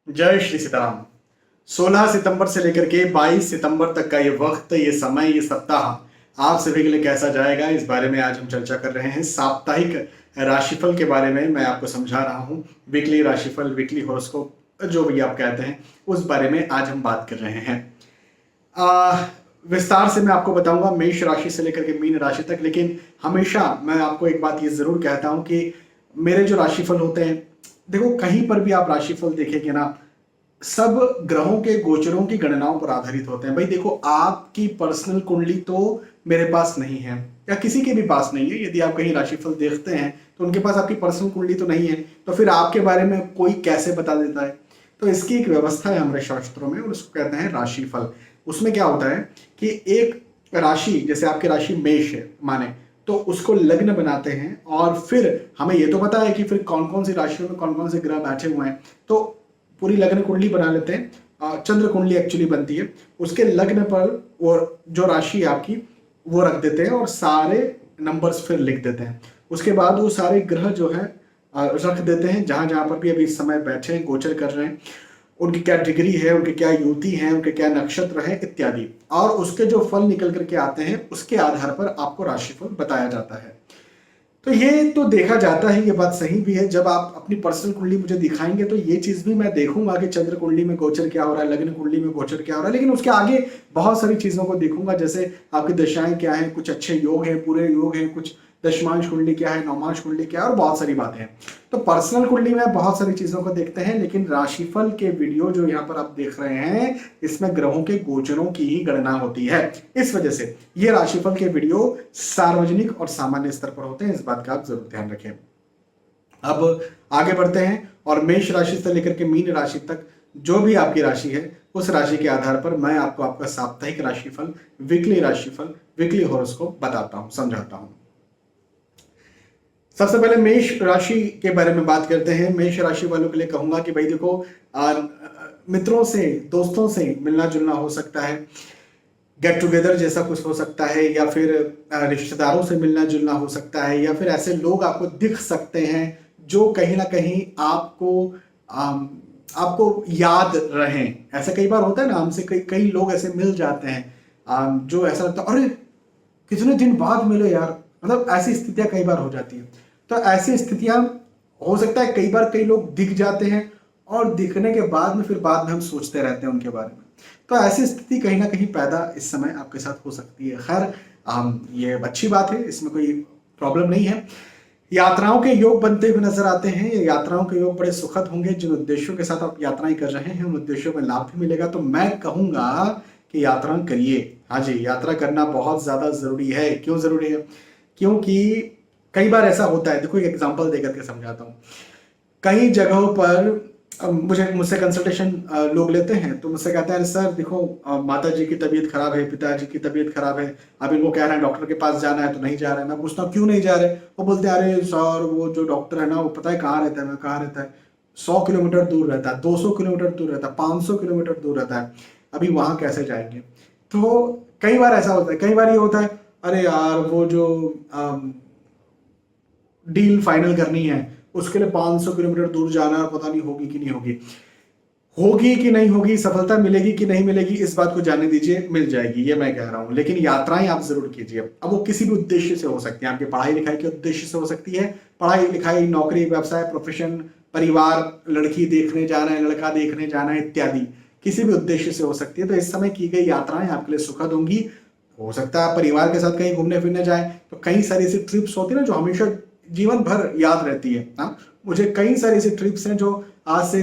जय श्री सीताराम। 16 सितंबर से लेकर के 22 सितंबर तक का ये वक्त, ये समय, ये सप्ताह आप सभी के लिए कैसा जाएगा, इस बारे में आज हम चर्चा कर रहे हैं। साप्ताहिक राशिफल के बारे में मैं आपको समझा रहा हूँ। वीकली राशिफल, वीकली हॉरोस्कोप, जो भी आप कहते हैं, उस बारे में आज हम बात कर रहे हैं। विस्तार से मैं आपको बताऊंगा मेष राशि से लेकर के मीन राशि तक। लेकिन हमेशा मैं आपको एक बात ये जरूर कहता हूं कि मेरे जो राशिफल होते हैं, देखो कहीं पर भी आप राशिफल देखेंगे ना, सब ग्रहों के गोचरों की गणनाओं पर आधारित होते हैं। भाई देखो, आपकी पर्सनल कुंडली तो मेरे पास नहीं है या किसी के भी पास नहीं है। यदि आप कहीं राशिफल देखते हैं तो उनके पास आपकी पर्सनल कुंडली तो नहीं है, तो फिर आपके बारे में कोई कैसे बता देता है? तो इसकी एक व्यवस्था है हमारे शास्त्रों में और उसको कहते हैं राशिफल। उसमें क्या होता है कि एक राशि, जैसे आपकी राशि मेष है माने, तो उसको लग्न बनाते हैं और फिर हमें ये तो पता है कि फिर कौन कौन सी राशियों में कौन कौन से ग्रह बैठे हुए हैं, तो पूरी लग्न कुंडली बना लेते हैं। चंद्र कुंडली एक्चुअली बनती है, उसके लग्न पर वो जो राशि आपकी वो रख देते हैं और सारे नंबर्स फिर लिख देते हैं। उसके बाद वो सारे ग्रह जो है रख देते हैं जहां जहां पर भी अभी इस समय बैठे हैं, गोचर कर रहे हैं, उनकी क्या डिग्री है, उनके क्या युति है, उनके क्या नक्षत्र है इत्यादि, और उसके जो फल निकल करके आते हैं उसके आधार पर आपको राशिफल बताया जाता है। तो ये तो देखा जाता है, ये बात सही भी है। जब आप अपनी पर्सनल कुंडली मुझे दिखाएंगे तो ये चीज भी मैं देखूंगा कि चंद्र कुंडली में गोचर क्या हो रहा है, लग्न कुंडली में गोचर क्या हो रहा है, लेकिन उसके आगे बहुत सारी चीजों को देखूंगा। जैसे आपकी दशाएं क्या है, कुछ अच्छे योग हैं, पूरे योग हैं, कुछ दशमांश कुंडली क्या है, नौमांश कुंडली क्या है, और बहुत सारी बातें हैं। तो पर्सनल कुंडली में बहुत सारी चीजों को देखते हैं, लेकिन राशिफल के वीडियो जो यहाँ पर आप देख रहे हैं, इसमें ग्रहों के गोचरों की ही गणना होती है। इस वजह से ये राशिफल के वीडियो सार्वजनिक और सामान्य स्तर पर होते हैं, इस बात का आप जरूर ध्यान रखें। अब आगे बढ़ते हैं और मेष राशि से लेकर के मीन राशि तक जो भी आपकी राशि है, उस राशि के आधार पर मैं आपको आपका साप्ताहिक राशिफल, राशिफल, वीकली हॉरोस्कोप बताता हूं, समझाता हूं। सबसे पहले मेष राशि के बारे में बात करते हैं। मेष राशि वालों के लिए कहूंगा कि भाई देखो, मित्रों से, दोस्तों से मिलना जुलना हो सकता है, गेट टुगेदर जैसा कुछ हो सकता है, या फिर रिश्तेदारों से मिलना जुलना हो सकता है, या फिर ऐसे लोग आपको दिख सकते हैं जो कहीं ना कहीं आपको याद रहें। ऐसा कई बार होता है ना, हमसे कई लोग ऐसे मिल जाते हैं जो ऐसा लगता है, अरे कितने दिन बाद मिले यार, मतलब ऐसी स्थितियां कई बार हो जाती हैं। तो ऐसी स्थितियां हो सकता है कई बार कई लोग दिख जाते हैं और दिखने के बाद में फिर बाद में हम सोचते रहते हैं उनके बारे में। तो ऐसी स्थिति कहीं ना कहीं पैदा इस समय आपके साथ हो सकती है। खैर, ये अच्छी बात है, इसमें कोई प्रॉब्लम नहीं है। यात्राओं के योग बनते हुए नजर आते हैं। ये यात्राओं के योग बड़े सुखद होंगे। जिन उद्देश्यों के साथ आप यात्राएं कर रहे हैं, उन उद्देश्यों में लाभ भी मिलेगा। तो मैं कहूंगा कि यात्रा करिए। हाँ जी, यात्रा करना बहुत ज्यादा जरूरी है। क्यों जरूरी है? क्योंकि कई बार ऐसा होता है, देखो एक एग्जांपल देकर के समझाता हूँ। कई जगहों पर मुझसे कंसल्टेशन लोग लेते हैं, तो मुझसे कहते हैं सर देखो, माता जी की तबीयत खराब है, पिताजी की तबीयत खराब है, अब इनको कह रहे हैं डॉक्टर के पास जाना है तो नहीं जा रहे हैं। मैं पूछता हूँ क्यों नहीं जा रहे? वो बोलते हैं अरे सर वो जो डॉक्टर है ना, वो पता है कहाँ रहता है? मैं कहाँ रहता है? 100 किलोमीटर दूर रहता है, 200 किलोमीटर दूर रहता है, 500 किलोमीटर दूर रहता है, अभी वहां कैसे जाएंगे? तो कई बार ऐसा होता है। कई बार ये होता है, अरे यार वो जो डील फाइनल करनी है उसके लिए 500 किलोमीटर दूर जाना है, पता नहीं होगी कि नहीं होगी, होगी कि नहीं होगी, सफलता मिलेगी कि नहीं मिलेगी, इस बात को जानने दीजिए, मिल जाएगी, ये मैं कह रहा हूं। लेकिन यात्राएं आप जरूर कीजिए। अब वो किसी भी उद्देश्य से हो सकती है, आपकी पढ़ाई लिखाई के उद्देश्य से हो सकती है, पढ़ाई लिखाई, नौकरी, व्यवसाय, प्रोफेशन, परिवार, लड़की देखने जाना है, लड़का देखने जाना है इत्यादि, किसी भी उद्देश्य से हो सकती है। तो इस समय की गई यात्राएं आपके लिए सुखद होंगी। हो सकता है आप परिवार के साथ कहीं घूमने फिरने जाए, तो कई सारी ऐसी ट्रिप्स होती है ना जो हमेशा जीवन भर याद रहती है। हाँ, मुझे कई सारी ऐसी ट्रिप्स हैं जो आज से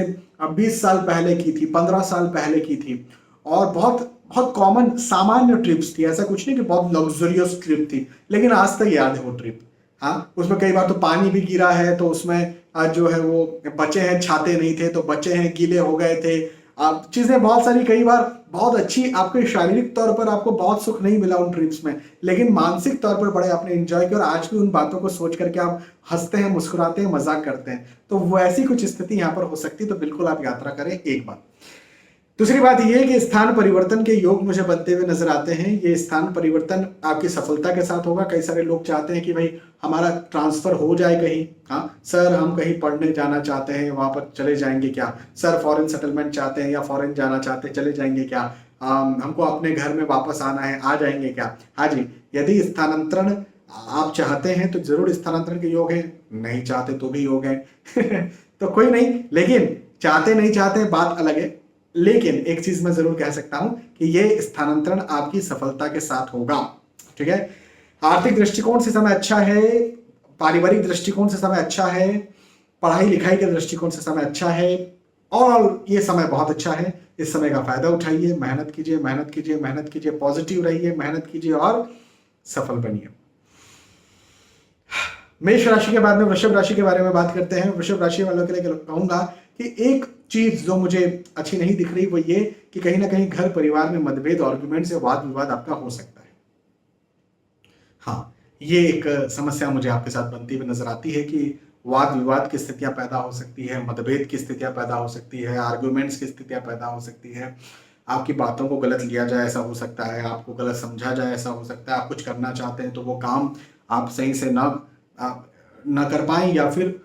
20 साल पहले की थी, 15 साल पहले की थी, और बहुत बहुत कॉमन सामान्य ट्रिप्स थी। ऐसा कुछ नहीं कि बहुत लग्जरियस ट्रिप थी, लेकिन आज तक याद है वो ट्रिप। हाँ, उसमें कई बार तो पानी भी गिरा है, तो उसमें आज जो है वो बचे हैं, छाते नहीं थे तो बचे हैं, गीले हो गए थे। चीजें बहुत सारी, कई बार बहुत अच्छी, आपके शारीरिक तौर पर आपको बहुत सुख नहीं मिला उन ट्रिप्स में, लेकिन मानसिक तौर पर बड़े आपने एंजॉय किया, और आज भी उन बातों को सोच करके आप हंसते हैं, मुस्कुराते हैं, मजाक करते हैं। तो वैसी कुछ स्थिति यहाँ पर हो सकती है, तो बिल्कुल आप यात्रा करें एक बार। दूसरी बात यह है कि स्थान परिवर्तन के योग मुझे बनते हुए नजर आते हैं। ये स्थान परिवर्तन आपकी सफलता के साथ होगा। कई सारे लोग चाहते हैं कि भाई हमारा ट्रांसफर हो जाए कहीं। हाँ सर, हम कहीं पढ़ने जाना चाहते हैं, वहां पर चले जाएंगे क्या? सर फॉरेन सेटलमेंट चाहते हैं या फॉरेन जाना चाहते हैं, चले जाएंगे क्या? हमको अपने घर में वापस आना है, आ जाएंगे क्या? हाँ जी, यदि स्थानांतरण आप चाहते हैं तो जरूर स्थानांतरण के योग है, नहीं चाहते तो भी योग है। तो कोई नहीं, लेकिन चाहते नहीं चाहते बात अलग है। लेकिन एक चीज मैं जरूर कह सकता हूं कि ये स्थानांतरण आपकी सफलता के साथ होगा। ठीक है, आर्थिक दृष्टिकोण से समय अच्छा है, पारिवारिक दृष्टिकोण से समय अच्छा है, पढ़ाई लिखाई के दृष्टिकोण से समय अच्छा है, और ये समय बहुत अच्छा है। इस समय का फायदा उठाइए, मेहनत कीजिए, मेहनत कीजिए, मेहनत कीजिए, पॉजिटिव रहिए, मेहनत कीजिए और सफल बनिए। मेष राशि के बाद में वृषभ राशि के बारे में बात करते हैं। वृषभ राशि वालों के लिए कहूंगा कि एक चीज जो मुझे अच्छी नहीं दिख रही वो ये कि कहीं ना कहीं घर परिवार में मतभेद, आर्गुमेंट से वाद विवाद आपका हो सकता है। हाँ, ये एक समस्या मुझे आपके साथ बनती हुई नजर आती है कि वाद विवाद की स्थितियां पैदा हो सकती है, मतभेद की स्थितियां पैदा हो सकती है, आर्गुमेंट्स की स्थितियां पैदा हो सकती है। आपकी बातों को गलत लिया जाए ऐसा हो सकता है, आपको गलत समझा जाए ऐसा हो सकता है। आप कुछ करना चाहते हैं तो वो काम आप सही से ना कर पाए, या फिर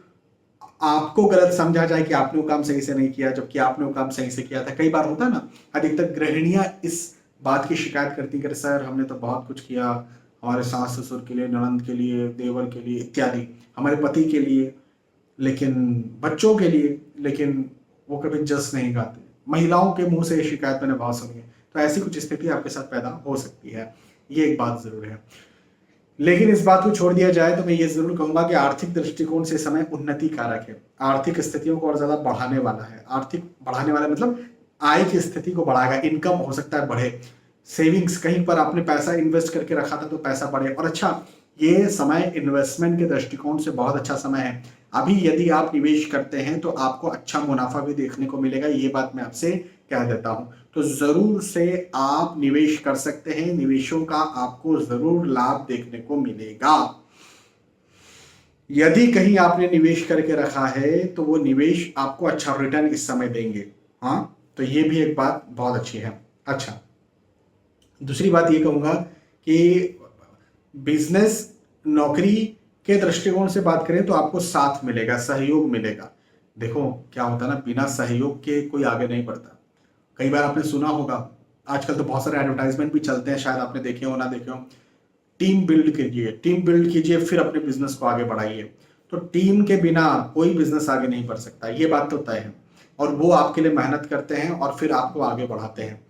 आपको गलत समझा जाए कि आपने वो काम सही से नहीं किया जबकि आपने वो काम सही से किया था। कई बार होता है ना, अधिकतर गृहिणियां इस बात की शिकायत करती कि सर हमने तो बहुत कुछ किया, हमारे सास ससुर के लिए, ननंद के लिए, देवर के लिए इत्यादि, हमारे पति के लिए, लेकिन बच्चों के लिए, लेकिन वो कभी जस नहीं गाते। महिलाओं के मुंह से ये शिकायत मैंने बहुत सुनी है। तो ऐसी कुछ स्थिति आपके साथ पैदा हो सकती है, ये एक बात जरूर है। लेकिन इस बात को छोड़ दिया जाए तो मैं ये जरूर कहूंगा कि आर्थिक दृष्टिकोण से समय उन्नति कारक है। आर्थिक स्थितियों को और ज्यादा बढ़ाने वाला है। आर्थिक बढ़ाने वाला मतलब आय की स्थिति को बढ़ाएगा, इनकम हो सकता है बढ़े, सेविंग्स, कहीं पर आपने पैसा इन्वेस्ट करके रखा था तो पैसा बढ़े। और अच्छा, ये समय इन्वेस्टमेंट के दृष्टिकोण से बहुत अच्छा समय है। अभी यदि आप निवेश करते हैं तो आपको अच्छा मुनाफा भी देखने को मिलेगा, ये बात मैं आपसे कह देता हूं। तो जरूर से आप निवेश कर सकते हैं, निवेशों का आपको जरूर लाभ देखने को मिलेगा। यदि कहीं आपने निवेश करके रखा है तो वो निवेश आपको अच्छा रिटर्न इस समय देंगे। हाँ, तो ये भी एक बात बहुत अच्छी है। अच्छा, दूसरी बात ये कहूंगा कि बिजनेस, नौकरी के दृष्टिकोण से बात करें तो आपको साथ मिलेगा, सहयोग मिलेगा। देखो क्या होता है ना, बिना सहयोग के कोई आगे नहीं बढ़ता। कई बार आपने सुना होगा, आजकल तो बहुत सारे एडवर्टाइजमेंट भी चलते हैं, शायद आपने देखे हो ना देखे हो, टीम बिल्ड कीजिए, टीम बिल्ड कीजिए, फिर अपने बिजनेस को आगे बढ़ाइए। तो टीम के बिना कोई बिजनेस आगे नहीं बढ़ सकता, ये बात तो तय है। और वो आपके लिए मेहनत करते हैं और फिर आपको आगे बढ़ाते हैं।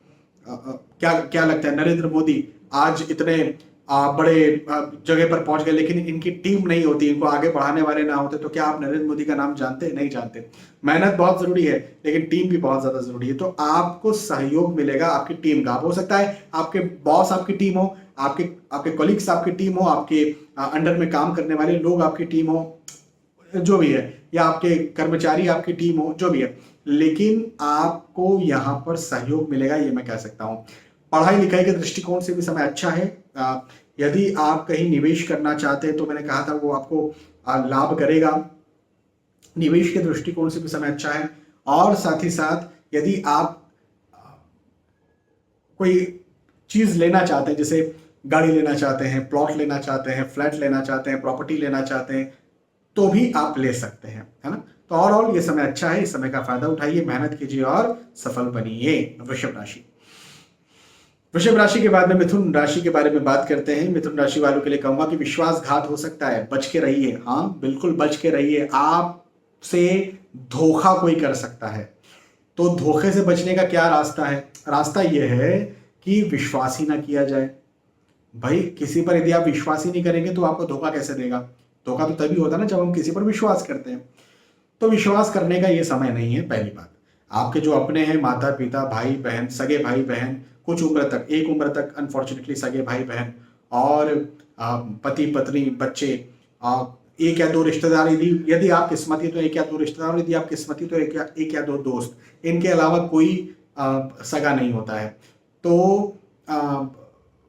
क्या क्या लगता है, नरेंद्र मोदी आज इतने बड़े जगह पर पहुंच गए, लेकिन इनकी टीम नहीं होती, इनको आगे बढ़ाने वाले ना होते तो क्या आप नरेंद्र मोदी का नाम जानते? नहीं जानते। मेहनत बहुत जरूरी है, लेकिन टीम भी बहुत ज्यादा जरूरी है। तो आपको सहयोग मिलेगा आपकी टीम का। हो सकता है आपके बॉस आपकी टीम हो, आपके आपके कॉलीग्स आपकी टीम हो, आपके अंडर में काम करने वाले लोग आपकी टीम हो, जो भी है, या आपके कर्मचारी आपकी टीम हो, जो भी है, लेकिन आपको यहाँ पर सहयोग मिलेगा, ये मैं कह सकता हूँ। पढ़ाई लिखाई के दृष्टिकोण से भी समय अच्छा है। यदि आप कहीं निवेश करना चाहते हैं तो मैंने कहा था वो आपको लाभ करेगा। निवेश के दृष्टिकोण से भी समय अच्छा है। और साथ ही साथ यदि आप कोई चीज लेना चाहते हैं, जैसे गाड़ी लेना चाहते हैं, प्लॉट लेना चाहते हैं, फ्लैट लेना चाहते हैं, प्रॉपर्टी लेना चाहते हैं, तो भी आप ले सकते हैं, है ना। तो ओवरऑल ये समय अच्छा है, इस समय का फायदा उठाइए, मेहनत कीजिए और सफल बनिए। वृषभ राशि। वृषभ राशि के बाद में मिथुन राशि के बारे में बात करते हैं। मिथुन राशि वालों के लिए कहूंगा कि विश्वासघात हो सकता है, बच के रहिए। हाँ बिल्कुल बच के रहिए, आपसे धोखा कोई कर सकता है। तो धोखे से बचने का क्या रास्ता है? रास्ता यह है कि विश्वास ही ना किया जाए। भाई किसी पर यदि आप विश्वास ही नहीं करेंगे तो आपको धोखा कैसे देगा? धोखा तो तभी होता है ना जब हम किसी पर विश्वास करते हैं। तो विश्वास करने का ये समय नहीं है। पहली बात, आपके जो अपने हैं, माता पिता, भाई बहन, सगे भाई बहन, कुछ उम्र तक, एक उम्र तक अनफॉर्चुनेटली सगे भाई बहन, और पति पत्नी, बच्चे, एक या दो रिश्तेदार, यदि आप किस्मती तो एक या दो रिश्तेदार, यदि आप किस्मती तो एक या दो दोस्त, इनके अलावा कोई सगा नहीं होता है। तो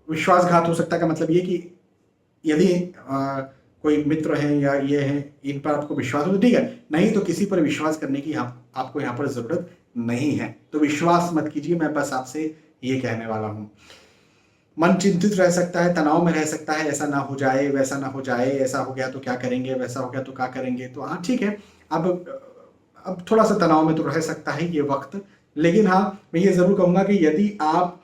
विश्वासघात हो सकता है का मतलब ये कि यदि कोई मित्र हैं या ये हैं, इन पर आपको विश्वास हो तो ठीक है, नहीं तो किसी पर विश्वास करने की आपको यहाँ पर जरूरत नहीं है। तो विश्वास मत कीजिए, मैं बस आपसे ये कहने वाला हूँ। मन चिंतित रह सकता है, तनाव में रह सकता है, ऐसा ना हो जाए, वैसा ना हो जाए, ऐसा हो गया तो क्या करेंगे, वैसा हो गया तो क्या करेंगे। तो हाँ ठीक है, अब थोड़ा सा तनाव में तो रह सकता है ये वक्त, लेकिन हाँ मैं ये ज़रूर कहूँगा कि यदि आप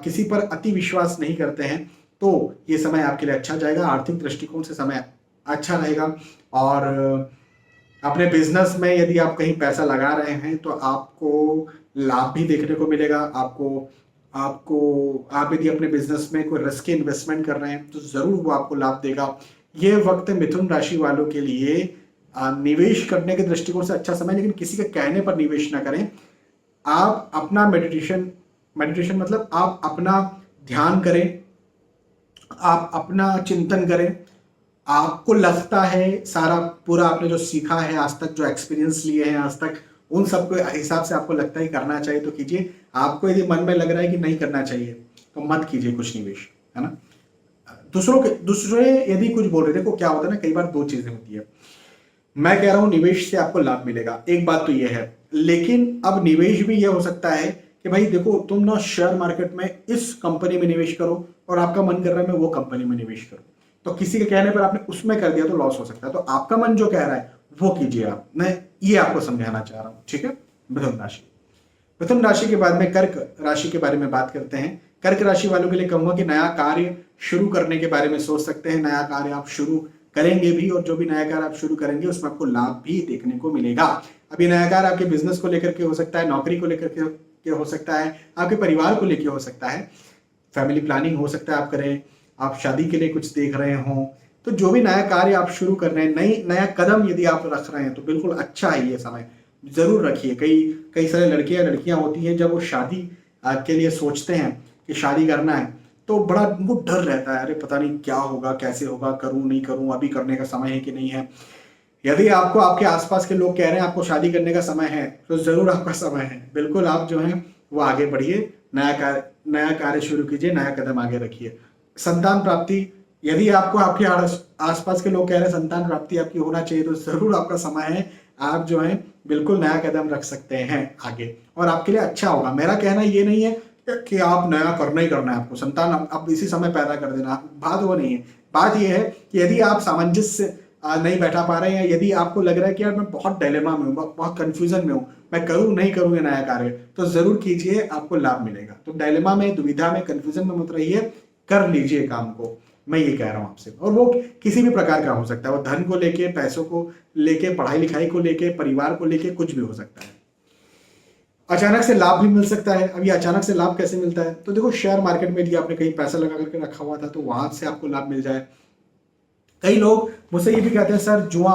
किसी पर अति विश्वास नहीं करते हैं तो ये समय आपके लिए अच्छा जाएगा। आर्थिक दृष्टिकोण से समय अच्छा रहेगा। और अपने बिजनेस में यदि आप कहीं पैसा लगा रहे हैं तो आपको लाभ भी देखने को मिलेगा। आपको आपको आप यदि अपने बिजनेस में कोई रिस्क इन्वेस्टमेंट कर रहे हैं तो जरूर वो आपको लाभ देगा। ये वक्त मिथुन राशि वालों के लिए निवेश करने के दृष्टिकोण से अच्छा समय, लेकिन किसी के कहने पर निवेश ना करें। आप अपना मेडिटेशन मेडिटेशन मतलब आप अपना ध्यान करें, आप अपना चिंतन करें। आपको लगता है सारा पूरा आपने जो सीखा है आज तक, जो एक्सपीरियंस लिए हैं आज तक, उन सब के हिसाब से आपको लगता है करना चाहिए तो कीजिए। आपको यदि मन में लग रहा है कि नहीं करना चाहिए तो मत कीजिए कुछ निवेश, है ना। दूसरे यदि कुछ बोल रहे, देखो क्या होता है ना, कई बार दो चीजें होती है। मैं कह रहा हूं निवेश से आपको लाभ मिलेगा, एक बात तो यह है, लेकिन अब निवेश भी यह हो सकता है कि भाई देखो तुम ना शेयर मार्केट में इस कंपनी में निवेश करो और आपका मन कर रहा है मैं वो कंपनी में निवेश करूं, तो किसी के कहने पर आपने उसमें कर दिया तो लॉस हो सकता है। तो आपका मन जो कह रहा है वो कीजिए आप, मैं ये आपको समझाना चाह रहा हूं, ठीक है। मिथुन राशि, मिथुन राशि के बाद में कर्क राशि के बारे में बात करते हैं। कर्क राशि वालों के लिए कहूंगा कि नया कार्य शुरू करने के बारे में सोच सकते हैं। नया कार्य आप शुरू करेंगे भी, और जो भी नया कार्य आप शुरू करेंगे उसमें आपको लाभ भी देखने को मिलेगा। अभी नया कार्य आपके बिजनेस को लेकर के हो सकता है, नौकरी को लेकर के हो सकता है, आपके परिवार को लेकर हो सकता है, फैमिली प्लानिंग हो सकता है आप करें, आप शादी के लिए कुछ देख रहे हो। तो जो भी नया कार्य आप शुरू कर रहे हैं, नया कदम यदि आप रख रहे हैं तो बिल्कुल अच्छा है ये समय, जरूर रखिए। कई कई सारे लड़कियां होती हैं, जब वो शादी के लिए सोचते हैं कि शादी करना है तो बड़ा उनको डर रहता है, अरे पता नहीं क्या होगा, कैसे होगा, करूं नहीं करूं, अभी करने का समय है कि नहीं है। यदि आपको आपके आसपास के लोग कह रहे हैं आपको शादी करने का समय है तो जरूर आपका समय है, बिल्कुल आप जो है वो आगे बढ़िए, नया कार्य शुरू कीजिए, नया कदम आगे रखिए। संतान प्राप्ति, यदि आपको आपके आसपास के लोग कह रहे हैं संतान प्राप्ति आपकी होना चाहिए तो जरूर आपका समय है, आप जो है बिल्कुल नया कदम रख सकते हैं आगे और आपके लिए अच्छा होगा। मेरा कहना ये नहीं है कि आप नया करना ही करना है, आपको संतान अब इसी समय पैदा कर देना, बात वो नहीं है। बात यह है कि यदि आप सामंजस्य नहीं बैठा पा रहे हैं, यदि आपको लग रहा है कि यार मैं बहुत डायलेमा में हूँ, बहुत कंफ्यूजन में हूँ, मैं करूँ नहीं करूँ ये नया कार्य, तो जरूर कीजिए, आपको लाभ मिलेगा। तो डायलेमा में, दुविधा में, कंफ्यूजन में मत रहिए, कर लीजिए काम को, मैं ये कह रहा हूँ आपसे। और वो किसी भी प्रकार का हो सकता है, वो धन को लेके, पैसों को लेके, पढ़ाई लिखाई को लेके, परिवार को लेके, कुछ भी हो सकता है। अचानक से लाभ भी मिल सकता है। अब ये अचानक से लाभ कैसे मिलता है, तो देखो शेयर मार्केट में यदि आपने कहीं पैसा लगा करके रखा हुआ था तो वहां से आपको लाभ मिल जाए। कई लोग मुझसे ये भी कहते हैं सर जुआ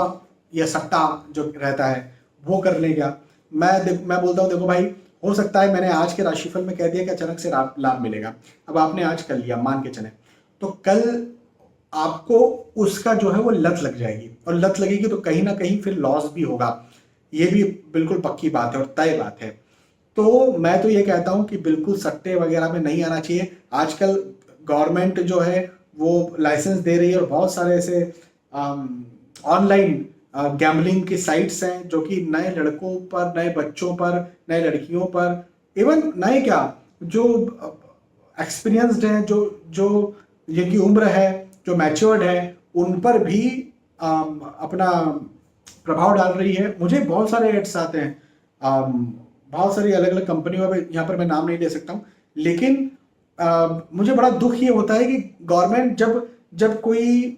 या सट्टा जो रहता है वो कर ले क्या। मैं बोलता हूँ देखो भाई, हो सकता है मैंने आज के राशिफल में कह दिया कि अचानक से लाभ मिलेगा, अब आपने आज कर लिया मान के चले, तो कल आपको उसका जो है वो लत लग जाएगी, और लत लगेगी तो कहीं ना कहीं फिर लॉस भी होगा, ये भी बिल्कुल पक्की बात है और तय बात है। तो मैं तो ये कहता हूं कि बिल्कुल सट्टे वगैरह में नहीं आना चाहिए। आजकल गवर्नमेंट जो है वो लाइसेंस दे रही है और बहुत सारे ऐसे ऑनलाइन गैम्बलिंग की साइट्स हैं जो कि नए लड़कों पर, नए बच्चों पर, नए लड़कियों पर, इवन नए क्या जो एक्सपीरियंस्ड हैं, जो जो जिनकी उम्र है, जो मैच्योर्ड है, उन पर भी अपना प्रभाव डाल रही है। मुझे बहुत सारे एड्स आते हैं, बहुत सारी अलग अलग कंपनियों में, यहाँ पर मैं नाम नहीं ले सकता हूँ, लेकिन मुझे बड़ा दुख ये होता है कि गवर्नमेंट जब जब कोई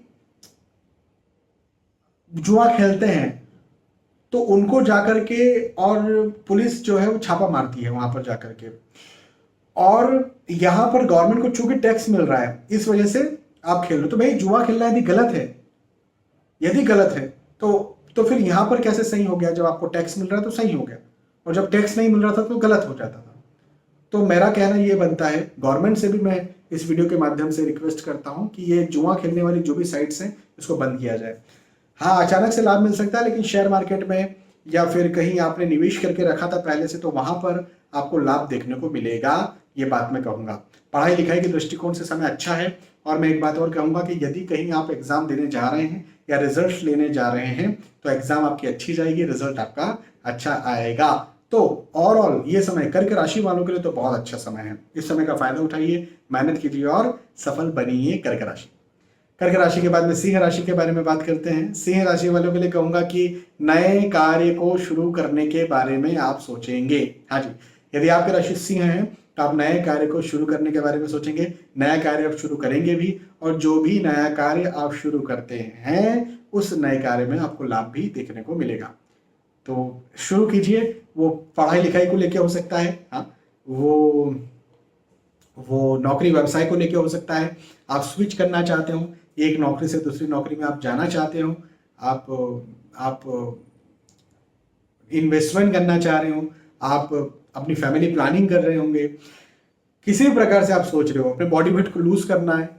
जुआ खेलते हैं तो उनको जाकर के, और पुलिस जो है वो छापा मारती है वहां पर जाकर के, और यहां पर गवर्नमेंट को चूंकि टैक्स मिल रहा है इस वजह से आप खेल रहे हो। तो भाई जुआ खेलना यदि गलत है, यदि गलत है तो फिर यहां पर कैसे सही हो गया, जब आपको टैक्स मिल रहा है तो सही हो गया, और जब टैक्स नहीं मिल रहा था तो गलत हो जाता था। तो मेरा कहना ये बनता है, गवर्नमेंट से भी मैं इस वीडियो के माध्यम से रिक्वेस्ट करता हूं कि ये जुआ खेलने वाली जो भी साइट्स हैं इसको बंद किया जाए। हाँ अचानक से लाभ मिल सकता है, लेकिन शेयर मार्केट में या फिर कहीं आपने निवेश करके रखा था पहले से तो वहां पर आपको लाभ देखने को मिलेगा, ये बात मैं कहूंगा। पढ़ाई लिखाई के दृष्टिकोण से समय अच्छा है। और मैं एक बात और कहूंगा कि यदि कहीं आप एग्जाम देने जा रहे हैं या रिजल्ट लेने जा रहे हैं तो एग्जाम आपकी अच्छी जाएगी, रिजल्ट आपका अच्छा आएगा। तो ओवरऑल ये समय कर्क राशि वालों के लिए तो बहुत अच्छा समय है। इस समय का फायदा उठाइए, मेहनत कीजिए और सफल बनिए कर्क राशि। कर्क राशि के बाद में सिंह राशि के बारे में बात करते हैं। सिंह राशि वालों के लिए कहूंगा कि नए कार्य को शुरू करने के बारे में आप सोचेंगे। हाँ जी, यदि आपकी राशि सिंह है तो आप नए कार्य को शुरू करने के बारे में सोचेंगे, नया कार्य आप शुरू करेंगे भी, और जो भी नया कार्य आप शुरू करते हैं उस नए कार्य में आपको लाभ भी देखने को मिलेगा। तो शुरू कीजिए। वो पढ़ाई लिखाई को लेके हो सकता है, हाँ, वो नौकरी व्यवसाय को लेके हो सकता है, आप स्विच करना चाहते हो, एक नौकरी से दूसरी नौकरी में आप जाना चाहते हो, आप इन्वेस्टमेंट करना चाह रहे हो, आप अपनी फैमिली प्लानिंग कर रहे होंगे, किसी भी प्रकार से आप सोच रहे हो अपने बॉडी वेट को लूज करना है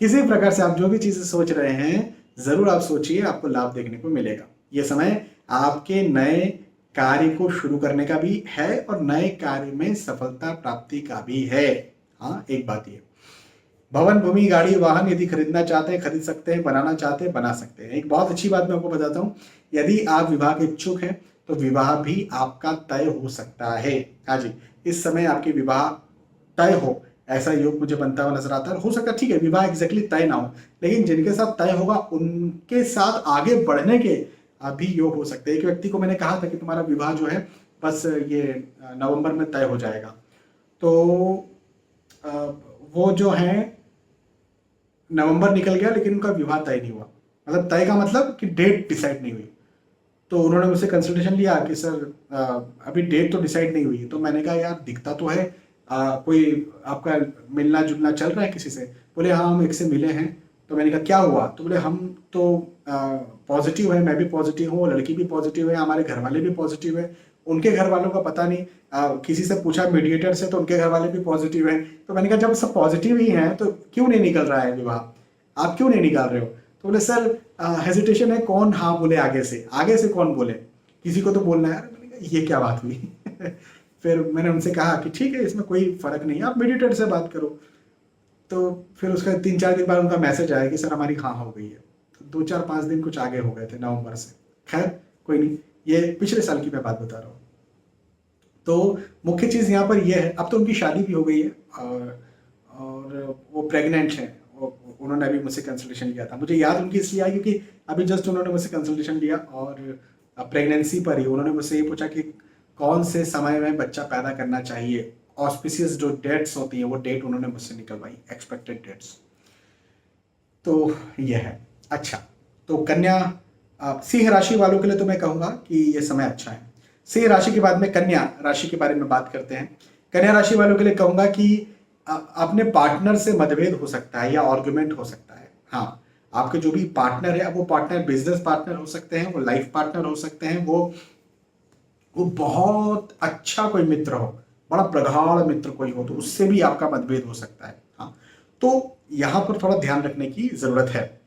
किसी भी प्रकार से आप जो भी चीजें सोच रहे हैं जरूर आप सोचिए, आपको लाभ देखने को मिलेगा। ये समय आपके नए कार्य को शुरू करने का भी है और नए कार्य में सफलता प्राप्ति का भी है। हाँ, एक बात ये, भवन भूमि गाड़ी वाहन यदि खरीदना चाहते हैं खरीद सकते हैं, बनाना चाहते हैं बना सकते हैं। एक बहुत अच्छी बात मैं आपको बताता हूँ, यदि आप विवाह के इच्छुक हैं तो विवाह भी आपका तय हो सकता है। हाँ जी, इस समय आपके विवाह तय हो ऐसा योग मुझे बनता हुआ नजर आता है। हो सकता है ठीक है विवाह एग्जैक्टली तय ना हो, लेकिन जिनके साथ तय होगा उनके साथ आगे बढ़ने के भी योग हो सकते हैं। एक व्यक्ति को मैंने कहा था कि तुम्हारा विवाह जो है बस ये नवंबर में तय हो जाएगा, तो वो जो है नवंबर निकल गया लेकिन उनका विवाह तय नहीं हुआ। मतलब तय का मतलब कि डेट डिसाइड नहीं हुई। तो उन्होंने मुझसे कंसल्टेशन लिया कि सर अभी डेट तो डिसाइड नहीं हुई। तो मैंने कहा यार दिखता तो है कोई आपका मिलना जुलना चल रहा है किसी से? बोले हाँ हम एक से मिले हैं। तो मैंने कहा क्या हुआ? तो बोले हम तो पॉजिटिव है, मैं भी पॉजिटिव हूँ, लड़की भी पॉजिटिव है, हमारे घर वाले भी पॉजिटिव है, उनके घर वालों का पता नहीं। किसी से पूछा मीडिएटर से तो उनके घर वाले भी पॉजिटिव हैं। तो मैंने कहा जब सब पॉजिटिव ही हैं तो क्यों नहीं निकल रहा है विवाह, आप क्यों नहीं निकाल रहे हो? तो बोले सर हेजिटेशन है, कौन हाँ बोले आगे से कौन बोले, किसी को तो बोलना है यार। मैंने कहा ये क्या बात हुई फिर मैंने उनसे कहा कि ठीक है इसमें कोई फर्क नहीं है, आप मीडिएटर से बात करो। तो फिर उसका 3-4 दिन बाद उनका मैसेज आया कि सर हमारी हाँ हो गई है। तो 2-4-5 दिन कुछ आगे हो गए थे नवंबर से। खैर कोई नहीं, ये पिछले साल की मैं बात बता रहा हूँ। तो मुख्य चीज़ यहाँ पर यह है, अब तो उनकी शादी भी हो गई है और वो प्रेग्नेंट है। उन्होंने अभी मुझसे कंसल्टेशन लिया था, मुझे याद उनकी इसलिए आई क्योंकि अभी जस्ट उन्होंने मुझसे कंसल्टेशन लिया और प्रेगनेंसी पर ही उन्होंने मुझसे ये पूछा कि कौन से समय में बच्चा पैदा करना चाहिए। ऑस्पिशियस जो डेट्स होती हैं वो डेट उन्होंने मुझसे निकलवाई, एक्सपेक्टेड डेट्स। तो ये है। अच्छा, तो कन्या सिंह राशि वालों के लिए तो मैं कहूँगा कि ये समय अच्छा है। सिंह राशि के बाद में कन्या राशि के बारे में बात करते हैं। कन्या राशि वालों के लिए कहूँगा कि अपने पार्टनर से मतभेद हो सकता है या आर्गुमेंट हो सकता है। हाँ, आपके जो भी पार्टनर है, अब वो पार्टनर बिजनेस पार्टनर हो सकते हैं, वो लाइफ पार्टनर हो सकते हैं, वो बहुत अच्छा कोई मित्र हो, बड़ा प्रगाढ़ मित्र कोई हो, तो उससे भी आपका मतभेद हो सकता है। हाँ, तो यहाँ पर थोड़ा ध्यान रखने की जरूरत है।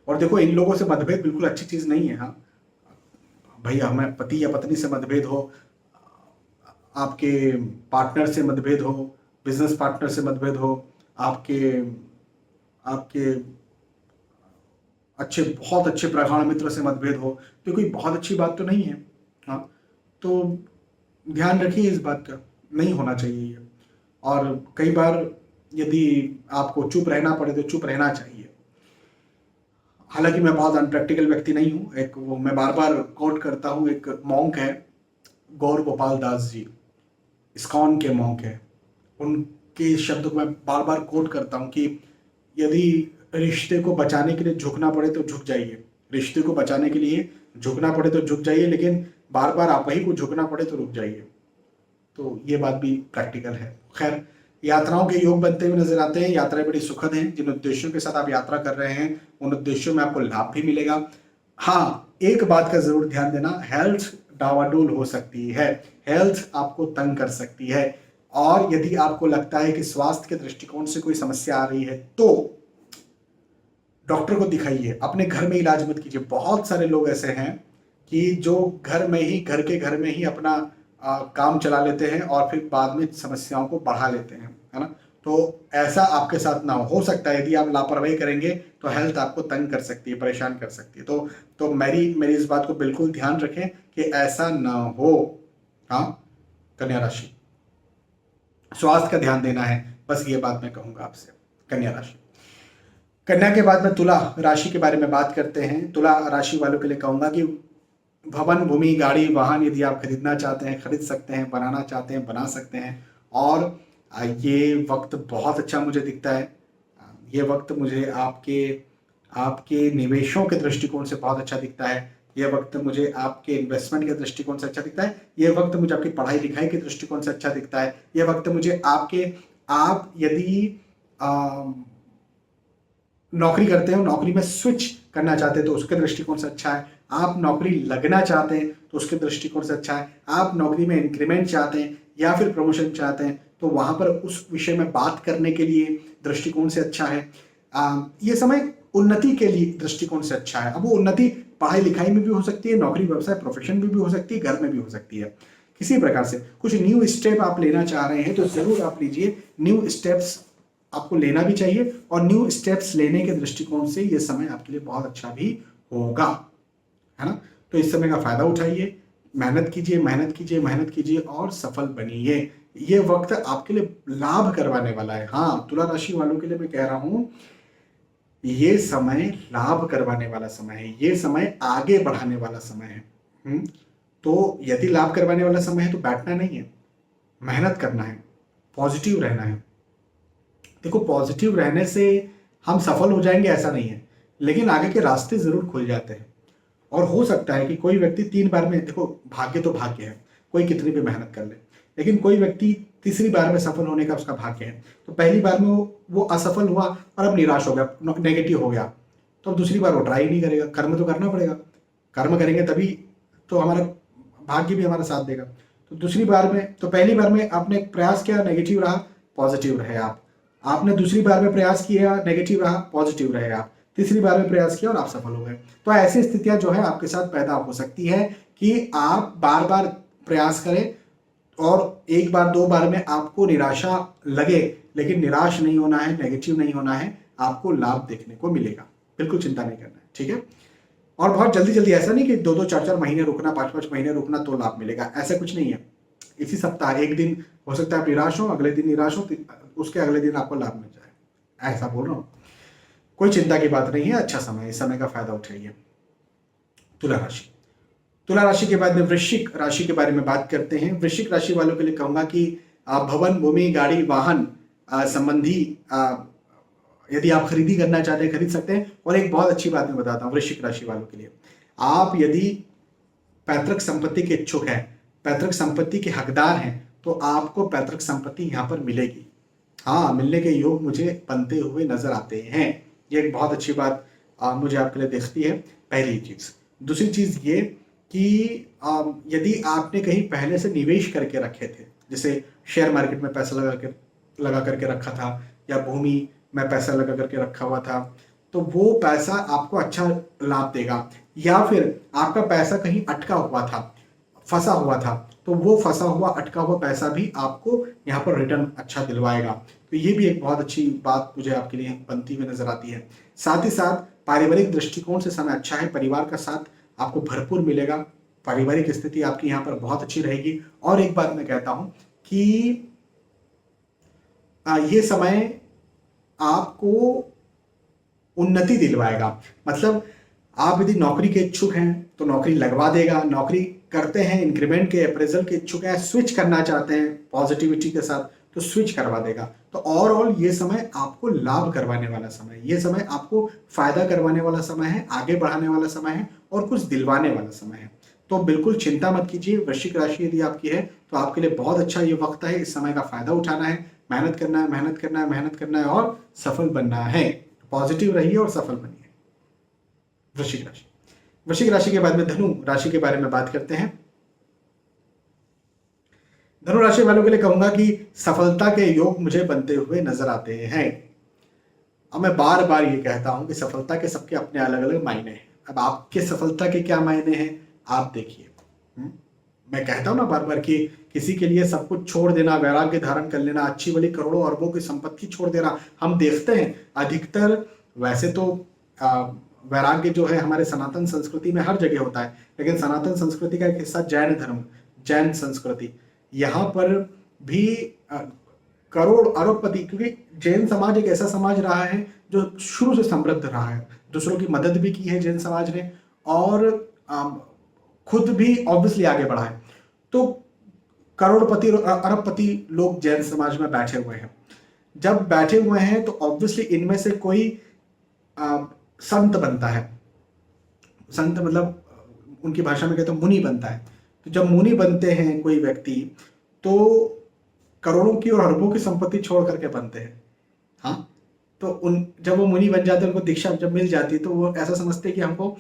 और देखो इन लोगों से मतभेद बिल्कुल अच्छी चीज नहीं है। हाँ भाई, हमें पति या पत्नी से मतभेद हो, आपके पार्टनर से मतभेद हो, बिजनेस पार्टनर से मतभेद हो, आपके आपके बहुत अच्छे प्रगाढ़ मित्र से मतभेद हो, तो कोई बहुत अच्छी बात तो नहीं है। हाँ, तो ध्यान रखिए इस बात का, नहीं होना चाहिए ये। और कई बार यदि आपको चुप रहना पड़े तो चुप रहना चाहिए। हालांकि मैं बहुत अनप्रैक्टिकल व्यक्ति नहीं हूँ। एक वो मैं बार बार कोट करता हूँ, एक मॉन्क है गौर गोपाल दास जी, इस्कॉन के मॉन्क है, उनके शब्दों को मैं बार बार कोट करता हूँ कि यदि रिश्ते को बचाने के लिए झुकना पड़े तो झुक जाइए, रिश्ते को बचाने के लिए झुकना पड़े तो झुक जाइए, लेकिन बार बार आप ही को झुकना पड़े तो रुक जाइए। तो ये बात भी प्रैक्टिकल है। खैर, यात्राओं के योग बनते हुए नजर आते हैं। यात्राएं बड़ी सुखद हैं। जिन उद्देश्यों के साथ आप यात्रा कर रहे हैं उन उद्देश्यों में आपको लाभ भी मिलेगा। हाँ, एक बात का जरूर ध्यान देना, हेल्थ डावाडोल हो सकती है, हेल्थ आपको तंग कर सकती है। और यदि आपको लगता है कि स्वास्थ्य के दृष्टिकोण से कोई समस्या आ रही है तो डॉक्टर को दिखाइए, अपने घर में इलाज मत कीजिए। बहुत सारे लोग ऐसे हैं कि जो घर के घर में ही अपना काम चला लेते हैं और फिर बाद में समस्याओं को बढ़ा लेते हैं, है ना। तो ऐसा आपके साथ ना हो सकता है यदि आप लापरवाही करेंगे तो हेल्थ आपको तंग कर सकती है, परेशान कर सकती है। तो मेरी इस बात को बिल्कुल ध्यान रखें कि ऐसा न हो। हाँ, कन्या राशि, स्वास्थ्य का ध्यान देना है, बस ये बात मैं कहूंगा आपसे। कन्या राशि, कन्या के बाद में तुला राशि के बारे में बात करते हैं। तुला राशि वालों के लिए कहूंगा कि भवन, भूमि, गाड़ी, वाहन यदि आप खरीदना चाहते हैं खरीद सकते हैं, बनाना चाहते हैं बना सकते हैं। और ये वक्त बहुत अच्छा मुझे दिखता है। ये वक्त मुझे आपके आपके निवेशों के दृष्टिकोण से बहुत अच्छा दिखता है। ये वक्त मुझे आपके इन्वेस्टमेंट के दृष्टिकोण से अच्छा दिखता है। ये वक्त मुझे आपकी पढ़ाई लिखाई के दृष्टिकोण से अच्छा दिखता है। ये वक्त मुझे आप यदि नौकरी करते हो, नौकरी में स्विच करना चाहते हैं तो उसके दृष्टिकोण से अच्छा है। आप नौकरी लगना चाहते हैं तो उसके दृष्टिकोण से अच्छा है। आप नौकरी में इंक्रीमेंट चाहते हैं या फिर प्रमोशन चाहते हैं तो वहां पर उस विषय में बात करने के लिए दृष्टिकोण से अच्छा है। ये समय उन्नति के लिए दृष्टिकोण से अच्छा है। अब वो उन्नति पढ़ाई लिखाई में भी हो सकती है, नौकरी व्यवसाय प्रोफेशन में भी हो सकती है, घर में भी हो सकती है। किसी प्रकार से कुछ न्यू स्टेप आप लेना चाह रहे हैं तो जरूर आप लीजिए। न्यू स्टेप्स आपको लेना भी चाहिए और न्यू स्टेप्स लेने के दृष्टिकोण से ये समय आपके लिए बहुत अच्छा भी होगा, है ना। तो इस समय का फायदा उठाइए, मेहनत कीजिए, मेहनत कीजिए, मेहनत कीजिए और सफल बनिए। ये वक्त आपके लिए लाभ करवाने वाला है। हाँ, तुला राशि वालों के लिए मैं कह रहा हूं ये समय लाभ करवाने वाला समय है, ये समय आगे बढ़ाने वाला समय है। तो यदि लाभ करवाने वाला समय है तो बैठना नहीं है, मेहनत करना है, पॉजिटिव रहना है। देखो, पॉजिटिव रहने से हम सफल हो जाएंगे ऐसा नहीं है, लेकिन आगे के रास्ते जरूर खुल जाते हैं। और हो सकता है कि कोई व्यक्ति 3 बार में, देखो भाग्य तो भाग्य है, कोई कितनी भी मेहनत कर ले, लेकिन कोई व्यक्ति तीसरी बार में सफल होने का उसका भाग्य है। तो पहली बार में वो असफल हुआ और अब निराश हो गया, नेगेटिव हो गया, तो अब दूसरी बार वो ट्राई नहीं करेगा। कर्म तो करना पड़ेगा, कर्म करेंगे तभी तो हमारा भाग्य भी हमारा साथ देगा। तो दूसरी बार में, तो पहली बार में आपने प्रयास किया, नेगेटिव रहा, पॉजिटिव रहे आप। आपने दूसरी बार में प्रयास किया, नेगेटिव रहा, पॉजिटिव रहे आप। तीसरी बार में प्रयास किया और आप सफल हो गए। तो ऐसी स्थितियां जो है आपके साथ पैदा हो सकती है कि आप बार बार प्रयास करें और एक बार 2 बार में आपको निराशा लगे, लेकिन निराश नहीं होना है, नेगेटिव नहीं होना है, आपको लाभ देखने को मिलेगा। बिल्कुल चिंता नहीं करना है, ठीक है। और बहुत जल्दी जल्दी, ऐसा नहीं कि 2-2 4-4 महीने रुकना, 5-5 महीने रुकना तो लाभ मिलेगा, ऐसा कुछ नहीं है। इसी सप्ताह एक दिन हो सकता है आप निराश हो, अगले दिन निराश हो, उसके अगले दिन आपको लाभ मिल जाए, ऐसा बोल रहा हूं। कोई चिंता की बात नहीं है, अच्छा समय, इस समय का फायदा उठाइए। तुला राशि, तुला राशि के बाद में वृश्चिक राशि के बारे में बात करते हैं। वृश्चिक राशि वालों के लिए कहूंगा कि भवन, भूमि, गाड़ी, वाहन संबंधी यदि आप खरीदी करना चाहते हैं खरीद सकते हैं। और एक बहुत अच्छी बात मैं बताता हूँ वृश्चिक राशि वालों के लिए, आप यदि पैतृक संपत्ति के इच्छुक हैं, पैतृक संपत्ति के हकदार हैं, तो आपको पैतृक संपत्ति यहाँ पर मिलेगी। हाँ, मिलने के योग मुझे बनते हुए नजर आते हैं। ये एक बहुत अच्छी बात मुझे आपके लिए दिखती है, पहली चीज। दूसरी चीज ये कि यदि आपने कहीं पहले से निवेश करके रखे थे, जैसे शेयर मार्केट में पैसा लगा करके रखा था, या भूमि में पैसा लगा करके रखा हुआ था, तो वो पैसा आपको अच्छा लाभ देगा। या फिर आपका पैसा कहीं अटका हुआ था, फंसा हुआ था, तो वो फंसा हुआ अटका हुआ पैसा भी आपको यहाँ पर रिटर्न अच्छा दिलवाएगा। तो ये भी एक बहुत अच्छी बात मुझे आपके लिए बनती हुई नजर आती है। साथ ही साथ पारिवारिक दृष्टिकोण से समय अच्छा है, परिवार का साथ आपको भरपूर मिलेगा, पारिवारिक स्थिति आपकी यहाँ पर बहुत अच्छी रहेगी। और एक बात मैं कहता हूं कि ये समय आपको उन्नति दिलवाएगा। मतलब आप यदि नौकरी के इच्छुक हैं तो नौकरी लगवा देगा, नौकरी करते हैं, इंक्रीमेंट के, अप्रेजल के इच्छुक हैं, स्विच करना चाहते हैं पॉजिटिविटी के साथ, तो स्विच करवा देगा। तो ओवरऑल ये समय आपको लाभ करवाने वाला समय है, ये समय आपको फायदा करवाने वाला समय है, आगे बढ़ाने वाला समय है और कुछ दिलवाने वाला समय है। तो बिल्कुल चिंता मत कीजिए। वृश्चिक राशि यदि आपकी है तो आपके लिए बहुत अच्छा ये वक्त है, इस समय का फायदा उठाना है, मेहनत करना है, मेहनत करना है, मेहनत करना है और सफल बनना है। पॉजिटिव रहिए और सफल बनिए। वृश्चिक राशि, वृश्चिक राशि के बाद में धनु राशि के बारे में बात करते हैं। धनु राशि वालों के लिए कहूंगा कि सफलता के योग मुझे बनते हुए नजर आते हैं। अब मैं बार बार ये कहता हूं कि सफलता के सबके अपने अलग अलग मायने हैं। अब आपके सफलता के क्या मायने हैं आप देखिए। मैं कहता हूं ना बार बार कि किसी के लिए सब कुछ छोड़ देना, वैराग्य धारण कर लेना, अच्छी वाली करोड़ों अरबों की संपत्ति छोड़ देना, हम देखते हैं अधिकतर। वैसे तो वैराग्य जो है हमारे सनातन संस्कृति में हर जगह होता है, लेकिन सनातन संस्कृति का एक हिस्सा जैन धर्म, जैन संस्कृति, यहाँ पर भी करोड़ अरबपति, क्योंकि जैन समाज एक ऐसा समाज रहा है जो शुरू से समृद्ध रहा है, दूसरों की मदद भी की है जैन समाज ने, और खुद भी ऑब्वियसली आगे बढ़ा है। तो करोड़पति और अरबपति लोग जैन समाज में बैठे हुए हैं। जब बैठे हुए हैं तो ऑब्वियसली इनमें से कोई संत बनता है। संत मतलब उनकी भाषा में कहते हैं मुनि बनता है। तो जब मुनि बनते हैं कोई व्यक्ति, तो करोड़ों की और अरबों की संपत्ति छोड़ करके बनते हैं। हाँ, तो जब वो मुनि बन जाते हैं, उनको दीक्षा जब मिल जाती है, तो वो ऐसा समझते हैं कि हमको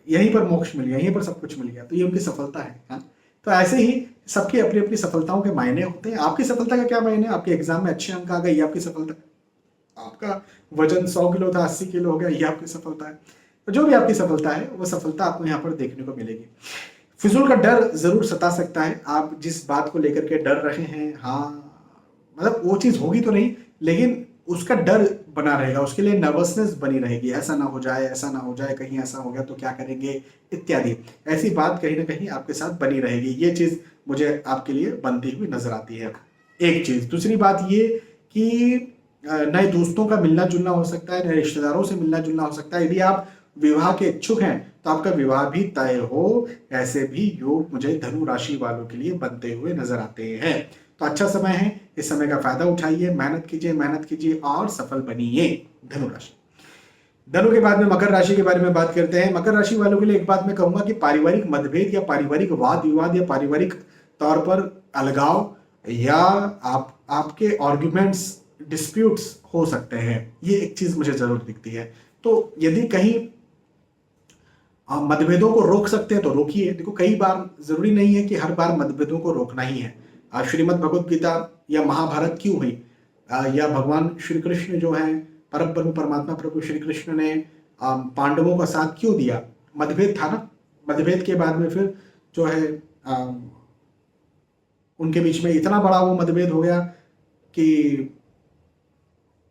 यहीं पर मोक्ष मिल गया, यहीं पर सब कुछ मिल गया, तो ये उनकी सफलता है। हाँ, तो ऐसे ही सबकी अपनी अपनी सफलताओं के मायने होते हैं। आपकी सफलता का क्या मायने? आपके एग्जाम में अच्छे अंक आ गए, ये आपकी सफलता। आपका वजन 100 किलो था, 80 किलो हो गया, ये आपकी सफलता है। तो जो भी आपकी सफलता है, वो सफलता आपको यहाँ पर देखने को मिलेगी। फिजूल का डर जरूर सता सकता है। आप जिस बात को लेकर के डर रहे हैं, हाँ मतलब वो चीज होगी तो नहीं, लेकिन उसका डर बना रहेगा, उसके लिए नर्वसनेस बनी रहेगी, ऐसा ना हो जाए, ऐसा ना हो जाए, कहीं ऐसा हो गया तो क्या करेंगे, इत्यादि। ऐसी बात कहीं ना कहीं आपके साथ बनी रहेगी। ये चीज मुझे आपके लिए बनती हुई नजर आती है, एक चीज। दूसरी बात ये कि नए दोस्तों का मिलना जुलना हो सकता है, नए रिश्तेदारों से मिलना जुलना हो सकता है। यदि आप विवाह के इच्छुक हैं तो आपका विवाह भी तय हो, ऐसे भी योग मुझे धनु राशि वालों के लिए बनते हुए नजर आते हैं। तो अच्छा समय है, इस समय का फायदा उठाइए, मेहनत कीजिए और सफल बनिए। धनु राशि। धनु के बाद में मकर राशि के बारे में बात करते हैं। मकर राशि वालों के लिए एक बात मैं कहूंगा कि पारिवारिक मतभेद या पारिवारिक वाद विवाद या पारिवारिक तौर पर अलगाव या आपके आर्ग्यूमेंट्स, डिस्प्यूट्स हो सकते हैं। ये एक चीज मुझे जरूर दिखती है। तो यदि कहीं मतभेदों को रोक सकते हैं तो रोकिए। देखो, कई बार जरूरी नहीं है कि हर बार मतभेदों को रोकना ही है। श्रीमद् भगवद गीता या महाभारत क्यों हुई, या भगवान श्री कृष्ण जो है परम ब्रह्म परमात्मा प्रभु श्री कृष्ण ने पांडवों का साथ क्यों दिया? मतभेद था ना। मतभेद के बाद में फिर जो है उनके बीच में इतना बड़ा वो मतभेद हो गया कि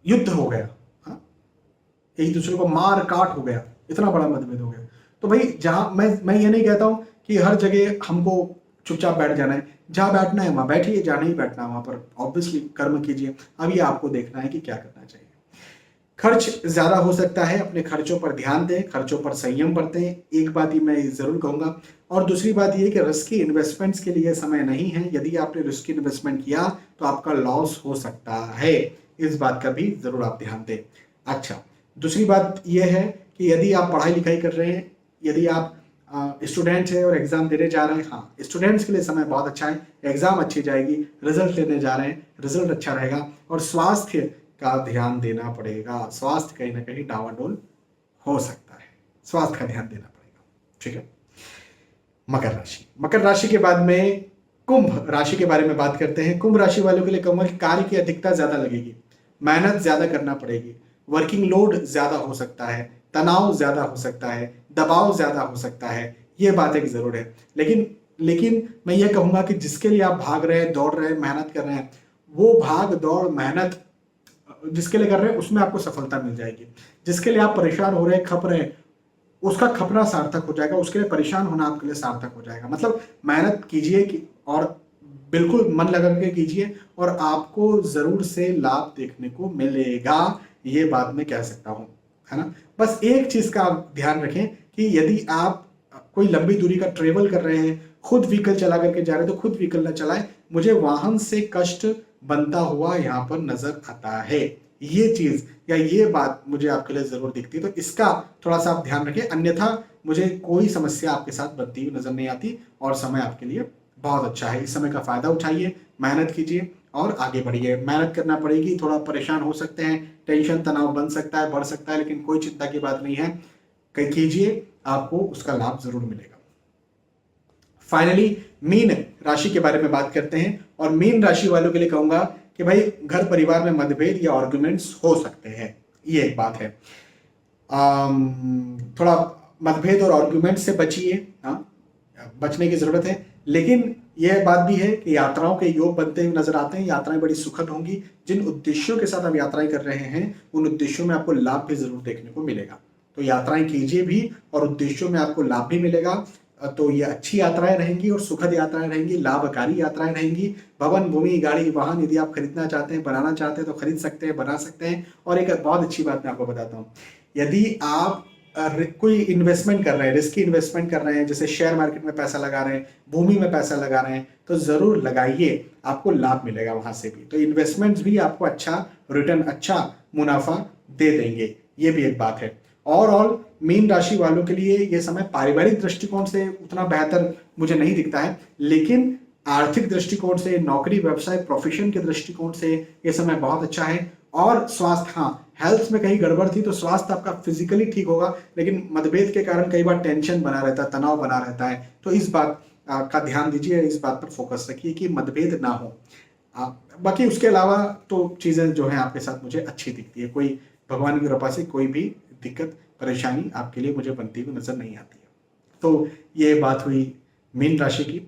युद्ध हो गया। हाँ, एक दूसरे को मार काट हो गया, इतना बड़ा मतभेद हो गया। तो भाई जहां मैं ये नहीं कहता हूं कि हर जगह हमको चुपचाप बैठ जाना है। जहां बैठना है वहां बैठिए, जहां नहीं बैठना वहां पर ऑब्वियसली कर्म कीजिए। अब ये आपको देखना है कि क्या करना चाहिए। खर्च ज्यादा हो सकता है, अपने खर्चों पर ध्यान दें, खर्चों पर संयम बरतें, एक बात ही मैं जरूर कहूंगा। और दूसरी बात यह कि रिस्की इन्वेस्टमेंट्स के लिए समय नहीं है। यदि आपने रिस्की इन्वेस्टमेंट किया तो आपका लॉस हो सकता है, इस बात का भी जरूर आप ध्यान दें। अच्छा, दूसरी बात यह है कि यदि आप पढ़ाई लिखाई कर रहे हैं, यदि आप स्टूडेंट है और एग्जाम देने जा रहे हैं, हाँ स्टूडेंट्स के लिए समय बहुत अच्छा है। एग्जाम अच्छी जाएगी, रिजल्ट लेने जा रहे हैं, रिजल्ट अच्छा रहेगा। और स्वास्थ्य का ध्यान देना पड़ेगा। स्वास्थ्य कहीं ना कहीं डावाडोल हो सकता है, स्वास्थ्य का ध्यान देना पड़ेगा। ठीक है। मकर राशि। मकर राशि के बाद में कुंभ राशि के बारे में बात करते हैं। कुंभ राशि वालों के लिए कहूंगा कि कार्य की अधिकता ज्यादा लगेगी, मेहनत ज्यादा करना पड़ेगी, वर्किंग लोड ज्यादा हो सकता है, तनाव ज्यादा हो सकता है, दबाव ज्यादा हो सकता है। ये बात एक जरूर है। लेकिन मैं ये कहूंगा कि जिसके लिए आप भाग रहे हैं, दौड़ रहे हैं, मेहनत कर रहे हैं, वो भाग दौड़ मेहनत जिसके लिए कर रहे हैं उसमें आपको सफलता मिल जाएगी। जिसके लिए आप परेशान हो रहे हैं, खप रहे हैं, उसका खपना सार्थक हो जाएगा। उसके लिए परेशान होना आपके लिए सार्थक हो जाएगा। मतलब मेहनत कीजिए और बिल्कुल मन लगा के कीजिए और आपको जरूर से लाभ देखने को मिलेगा। ये बात मैं कह सकता हूं, है ना। बस एक चीज का आप ध्यान रखें कि यदि आप कोई लंबी दूरी का ट्रेवल कर रहे हैं, खुद व्हीकल चला करके जा रहे हैं, तो खुद व्हीकल ना चलाएं। मुझे वाहन से कष्ट बनता हुआ यहाँ पर नजर आता है। ये चीज या ये बात मुझे आपके लिए जरूर दिखती है, तो इसका थोड़ा सा आप ध्यान रखें। अन्यथा मुझे कोई समस्या आपके साथ बनती हुई नजर नहीं आती और समय आपके लिए बहुत अच्छा है। इस समय का फायदा उठाइए, मेहनत कीजिए और आगे बढ़िए। मेहनत करना पड़ेगी, थोड़ा परेशान हो सकते हैं, टेंशन तनाव बन सकता है, बढ़ सकता है, लेकिन कोई चिंता की बात नहीं है। कहीं कीजिए, आपको उसका लाभ जरूर मिलेगा। फाइनली मीन राशि के बारे में बात करते हैं। और मीन राशि वालों के लिए कहूंगा कि भाई घर परिवार में मतभेद या आर्गुमेंट्स हो सकते हैं, ये एक बात है। थोड़ा मतभेद और आर्गुमेंट से बचिए, हाँ बचने की जरूरत है। लेकिन यह बात भी है कि यात्राओं के योग बनते हुए नजर आते हैं। यात्राएं बड़ी सुखद होंगी। जिन उद्देश्यों के साथ आप यात्राएं कर रहे हैं, उन उद्देश्यों में आपको लाभ भी जरूर देखने को मिलेगा। तो यात्राएं कीजिए भी और उद्देश्यों में आपको लाभ भी मिलेगा। तो ये अच्छी यात्राएं रहेंगी और सुखद यात्राएं रहेंगी, लाभकारी यात्राएं रहेंगी। भवन, भूमि, गाड़ी, वाहन यदि आप खरीदना चाहते हैं, बनाना चाहते हैं तो खरीद सकते हैं, बना सकते हैं। और एक बहुत अच्छी बात मैं आपको बताता हूँ, यदि आप कोई इन्वेस्टमेंट कर रहे हैं, रिस्की इन्वेस्टमेंट कर रहे हैं, जैसे शेयर मार्केट में पैसा लगा रहे हैं, भूमि में पैसा लगा रहे हैं, तो जरूर लगाइए, आपको लाभ मिलेगा वहां से भी। तो इन्वेस्टमेंट्स भी आपको अच्छा रिटर्न, अच्छा मुनाफा दे देंगे, ये भी एक बात है। ओवरऑल मीन राशि वालों के लिए यह समय पारिवारिक दृष्टिकोण से उतना बेहतर मुझे नहीं दिखता है, लेकिन आर्थिक दृष्टिकोण से, नौकरी, व्यवसाय, प्रोफेशन के दृष्टिकोण से यह समय बहुत अच्छा है। और स्वास्थ्य, हाँ, हेल्थ में कहीं गड़बड़ थी तो स्वास्थ्य आपका फिजिकली ठीक होगा, लेकिन मतभेद के कारण कई बार टेंशन बना रहता है, तनाव बना रहता है। तो इस बात का ध्यान दीजिए, इस बात पर फोकस रखिए कि मतभेद ना हो। बाकी उसके अलावा तो चीजें जो है आपके साथ मुझे अच्छी दिखती है, कोई भगवान की कृपा से कोई भी दिक्कत परेशानी आपके लिए मुझे बनती हुई नजर नहीं आती है। तो ये बात हुई मीन राशि की।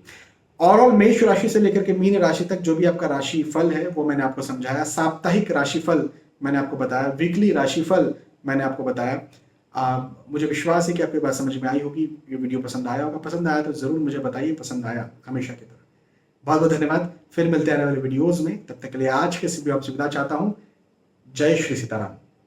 ओवरऑल मेष राशि से लेकर के मीन राशि तक जो भी आपका राशि फल है वो मैंने आपको समझाया। साप्ताहिक राशिफल मैंने आपको बताया, वीकली राशिफल मैंने आपको बताया। मुझे विश्वास है कि आपकी बात समझ में आई होगी, ये वीडियो पसंद आया होगा। पसंद आया तो जरूर मुझे बताइए, पसंद आया हमेशा की तरह। बहुत बहुत धन्यवाद, फिर मिलते हैं आने वाले वीडियोज में। तब तक के लिए आज के इस वीडियो आपसे विदा चाहता हूँ। जय श्री सीताराम।